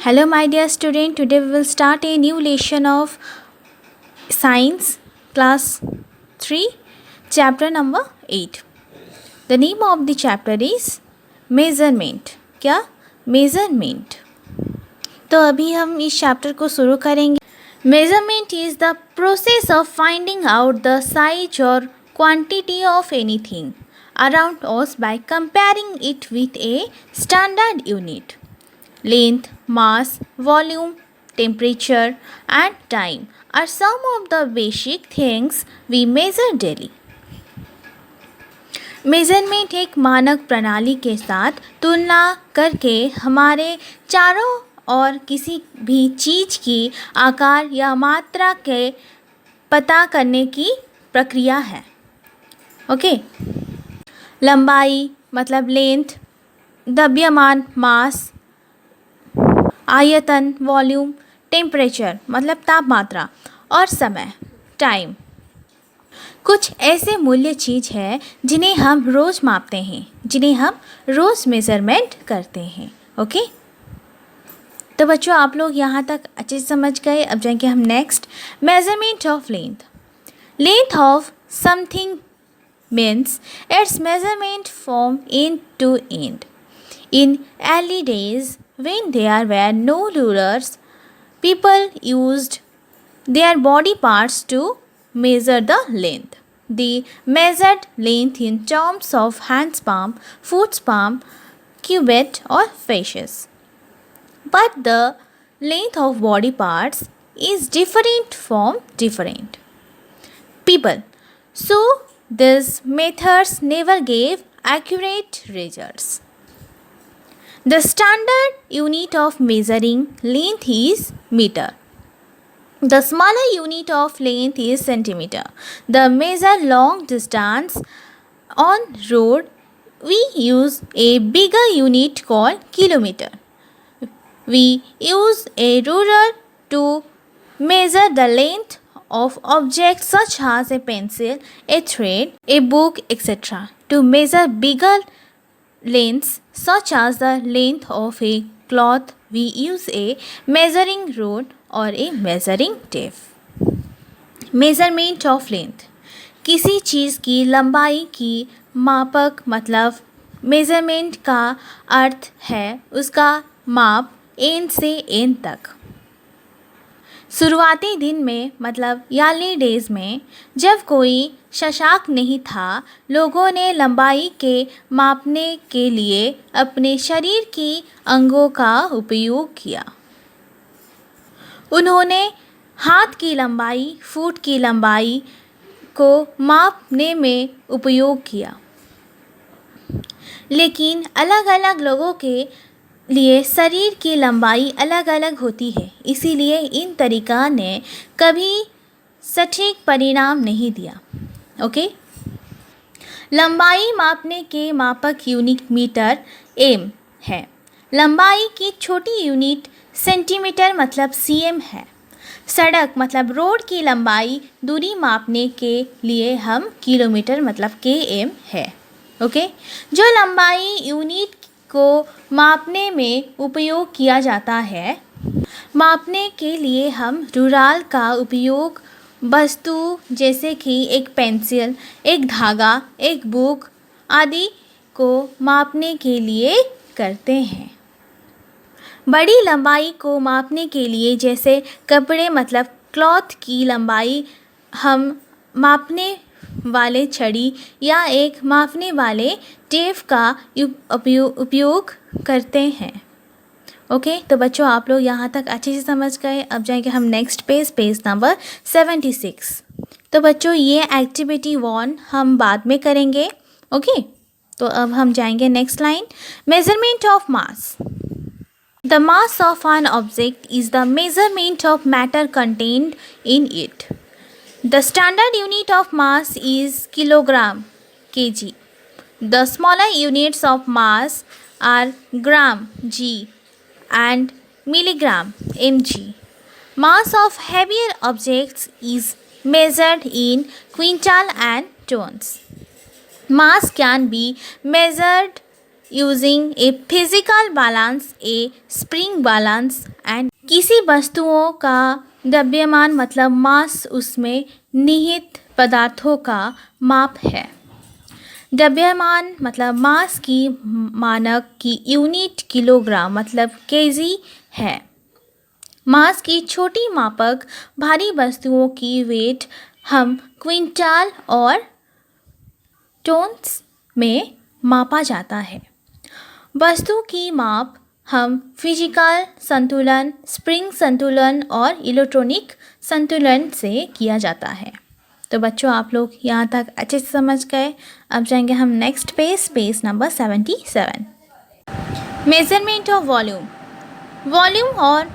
Hello, my dear student. Today we will start a new lesson of Science, Class 3, Chapter number 8. The name of the chapter is Measurement. क्या? Measurement. तो अभी हम इस chapter को शुरू करेंगे. Measurement is the process of finding out the size or quantity of anything around us by comparing it with a standard unit. Length, mass, volume, temperature, and time are some of the basic things we measure daily. Measurement एक मानक प्रणाली के साथ तुलना करके हमारे चारों ओर किसी भी चीज़ की आकार या मात्रा के पता करने की प्रक्रिया है. ओके. लंबाई मतलब लेंथ, द्रव्यमान मास, आयतन वॉल्यूम, टेम्परेचर मतलब तापमात्रा और समय टाइम कुछ ऐसे मूल्य चीज़ है जिन्हें हम रोज़ मापते हैं, जिन्हें हम रोज़ मेज़रमेंट करते हैं. ओके. तो बच्चों आप लोग यहाँ तक अच्छे से समझ गए. अब जाएंगे हम next. Measurement of length. Length of something means it's measurement from end to end. In early days, when there were no rulers, people used their body parts to measure the length. They measured length in terms of hand's palm, foot's palm, cubit, or paces. But the length of body parts is different from different people. So these methods never gave accurate results. The standard unit of measuring length is meter. The smaller unit of length is centimeter. The measure long distance on road, we use a bigger unit called kilometer. We use a ruler to measure the length of objects such as a pencil, a thread, a book, etc. To measure bigger lengths such as the length of a cloth, we use a measuring rod or a measuring tape. Measurement of length. किसी चीज़ की लंबाई की मापक मतलब measurement का अर्थ है उसका माप एंड से एंड तक. शुरुआती दिन में मतलब अर्ली डेज में जब कोई शशांक नहीं था, लोगों ने लंबाई के मापने के लिए अपने शरीर की अंगों का उपयोग किया. उन्होंने हाथ की लंबाई, फुट की लंबाई को मापने में उपयोग किया. लेकिन अलग अलग लोगों के लिए शरीर की लंबाई अलग अलग होती है, इसीलिए इन तरीका ने कभी सटीक परिणाम नहीं दिया. ओके. लंबाई मापने के मापक यूनिट मीटर एम है. लंबाई की छोटी यूनिट सेंटीमीटर मतलब सीएम है. सड़क मतलब रोड की लंबाई दूरी मापने के लिए हम किलोमीटर मतलब केएम है. ओके. जो लंबाई यूनिट को मापने में उपयोग किया जाता है, मापने के लिए हम रूलर का उपयोग वस्तु जैसे कि एक पेंसिल, एक धागा, एक बुक आदि को मापने के लिए करते हैं. बड़ी लंबाई को मापने के लिए जैसे कपड़े मतलब क्लॉथ की लंबाई हम मापने वाले छड़ी या एक मापने वाले टेप का उपयोग करते हैं. ओके. तो बच्चों आप लोग यहाँ तक अच्छे से समझ गए. अब जाएंगे हम नेक्स्ट पेज नंबर 76. तो बच्चों ये एक्टिविटी 1 हम बाद में करेंगे. ओके. तो अब हम जाएंगे next line. Measurement of mass. The mass of an object is the measurement of matter contained in it. The standard unit of mass is kilogram, kg. The smaller units of mass are gram, g, and milligram, mg. Mass of heavier objects is measured in quintal and tons. Mass can be measured using a physical balance, a spring balance, and किसी वस्तुओं का द्रव्यमान मतलब मास उसमें निहित पदार्थों का माप है। द्रव्यमान मतलब मास की मानक की यूनिट किलोग्राम मतलब केजी है। मास की छोटी मापक भारी वस्तुओं की वेट हम क्विंटल और टोन्स में मापा जाता है। वस्तु की माप हम फिजिकल संतुलन, स्प्रिंग संतुलन और इलेक्ट्रॉनिक संतुलन से किया जाता है। तो बच्चों आप लोग यहाँ तक अच्छे से समझ गए। अब जाएंगे हम next page number 77। Measurement of volume. Volume और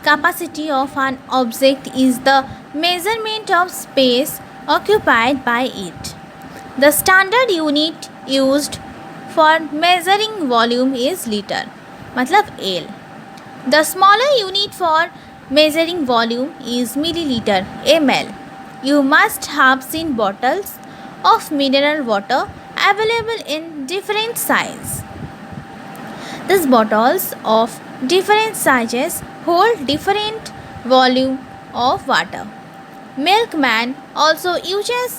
capacity of an object is the measurement of space occupied by it. The standard unit used for measuring volume is liter मतलब L. The smaller unit for measuring volume is milliliter ml. You must have seen bottles of mineral water available in different sizes. These bottles of different sizes hold different volume of water. Milkman also uses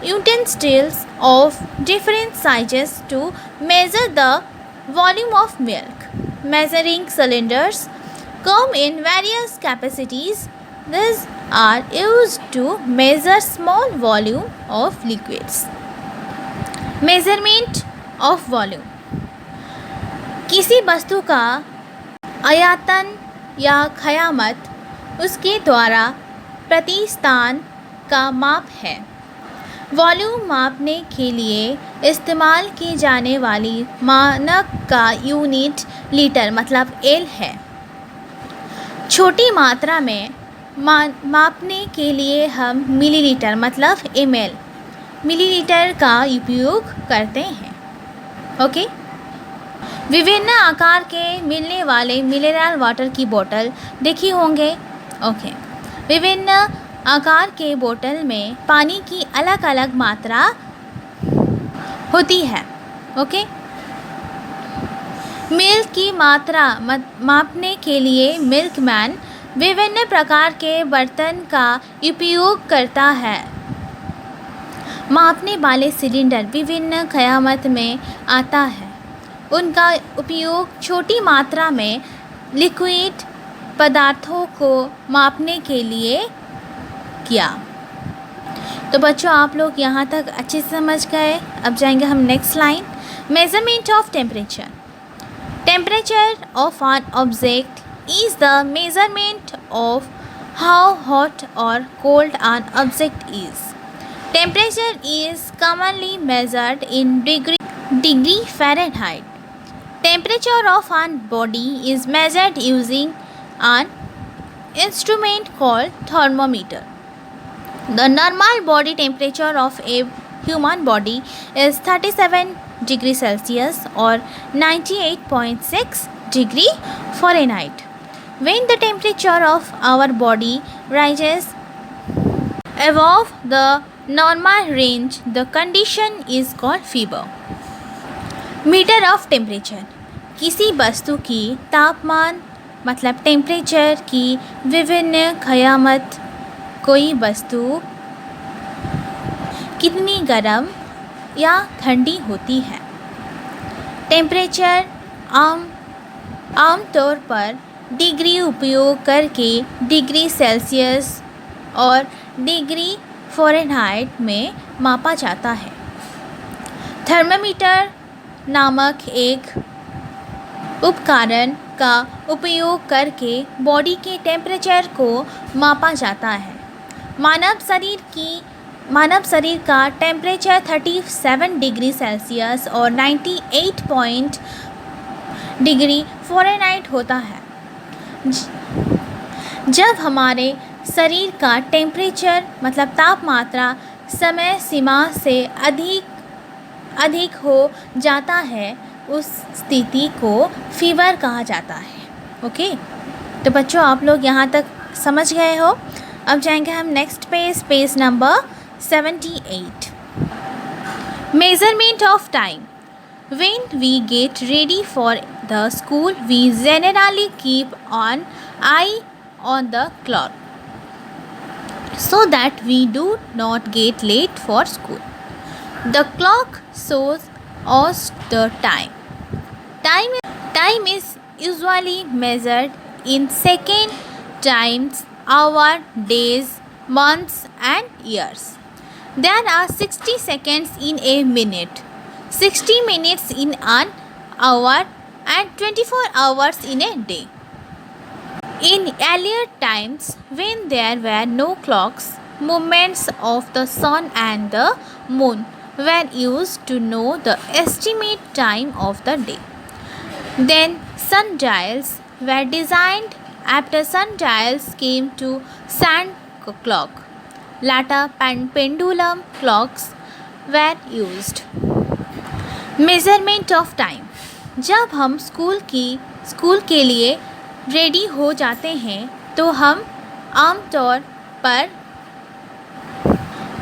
utensils of different sizes to measure the volume of milk. Measuring cylinders come in various capacities. These are used to measure small volume of liquids. Measurement of volume. किसी वस्तु का आयतन या खयामत उसके द्वारा प्रति स्थान का माप है। वॉल्यूम मापने के लिए इस्तेमाल की जाने वाली मानक का यूनिट लीटर मतलब एल है। छोटी मात्रा में मापने के लिए हम मिलीलीटर मतलब एमएल मिलीलीटर का उपयोग करते हैं। ओके। विभिन्न आकार के मिलने वाले मिनरल वाटर की बोतल देखी होंगे। ओके। विभिन्न आकार के बोतल में पानी की अलग अलग मात्रा होती है। ओके। मिल्क की मात्रा मापने के लिए मिल्कमैन विभिन्न प्रकार के बर्तन का उपयोग करता है। मापने वाले सिलेंडर विभिन्न खयामत में आता है। उनका उपयोग छोटी मात्रा में लिक्विड पदार्थों को मापने के लिए किया। तो बच्चों आप लोग यहाँ तक अच्छे से समझ गए। अब जाएंगे हम next line. Measurement of temperature. Temperature of an object is the measurement of how hot or cold an object is. Temperature is commonly measured in degree Fahrenheit. Temperature of a body is measured using an instrument called thermometer. The normal body temperature of a human body is 37 degrees Celsius or 98.6 degree Fahrenheit. When the temperature of our body rises above the normal range, the condition is called fever. Meter of temperature. किसी वस्तु की तापमान मतलब temperature की विभिन्न खयामत। कोई वस्तु कितनी गर्म या ठंडी होती है। टेम्परेचर आमतौर पर डिग्री उपयोग करके डिग्री सेल्सियस और डिग्री फ़ारेनहाइट में मापा जाता है। थर्मामीटर नामक एक उपकरण का उपयोग करके बॉडी के टेम्परेचर को मापा जाता है। मानव शरीर का टेम्परेचर 37 डिग्री सेल्सियस और 98 डिग्री फ़ारेनहाइट होता है। जब हमारे शरीर का टेम्परेचर मतलब तापमात्रा समय सीमा से अधिक हो जाता है उस स्थिति को फीवर कहा जाता है। ओके। तो बच्चों आप लोग यहाँ तक समझ गए हो। अब जाएंगे हम next page number 78। Measurement of time. When we get ready for the school, we generally keep an eye on the clock so that we do not get late for school. The clock shows us the time. Time is usually measured in seconds, times, hours, days, months, and years. There are 60 seconds in a minute, 60 minutes in an hour, and 24 hours in a day. In earlier times, when there were no clocks, movements of the sun and the moon were used to know the estimate time of the day. Then sundials were designed. After sundials came to sand clock. Later pendulum clocks were used. Measurement of time. जब हम school के लिए ready हो जाते हैं तो हम आमतौर पर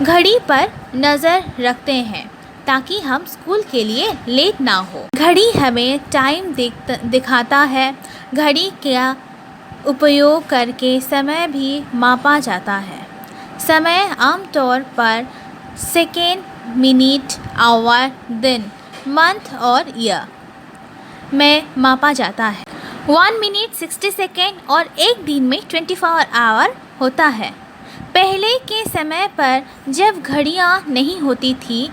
घड़ी पर नज़र रखते हैं ताकि हम स्कूल के लिए लेट ना हो। घड़ी हमें टाइम दिखाता है। घड़ी का उपयोग करके समय भी मापा जाता है। समय आमतौर पर सेकेंड, मिनट, आवर, दिन, मंथ और ईयर में मापा जाता है। 1 मिनट 60 सेकेंड और एक दिन में 24 आवर होता है। पहले के समय पर जब घड़ियाँ नहीं होती थी,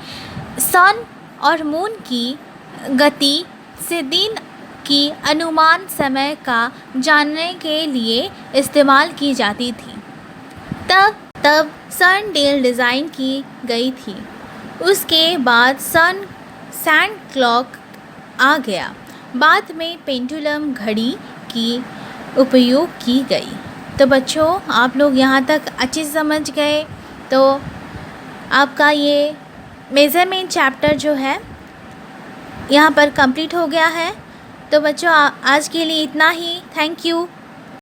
सन और मून की गति से दिन की अनुमान समय का जानने के लिए इस्तेमाल की जाती थी। तब सनडियल डिज़ाइन की गई थी। उसके बाद सैंड क्लॉक आ गया। बाद में पेंडुलम घड़ी की उपयोग की गई। तो बच्चों, आप लोग यहाँ तक अच्छे से समझ गए। तो आपका ये मेज़रमेंट चैप्टर जो है यहाँ पर कंप्लीट हो गया है। तो बच्चों, आज के लिए इतना ही। Thank you.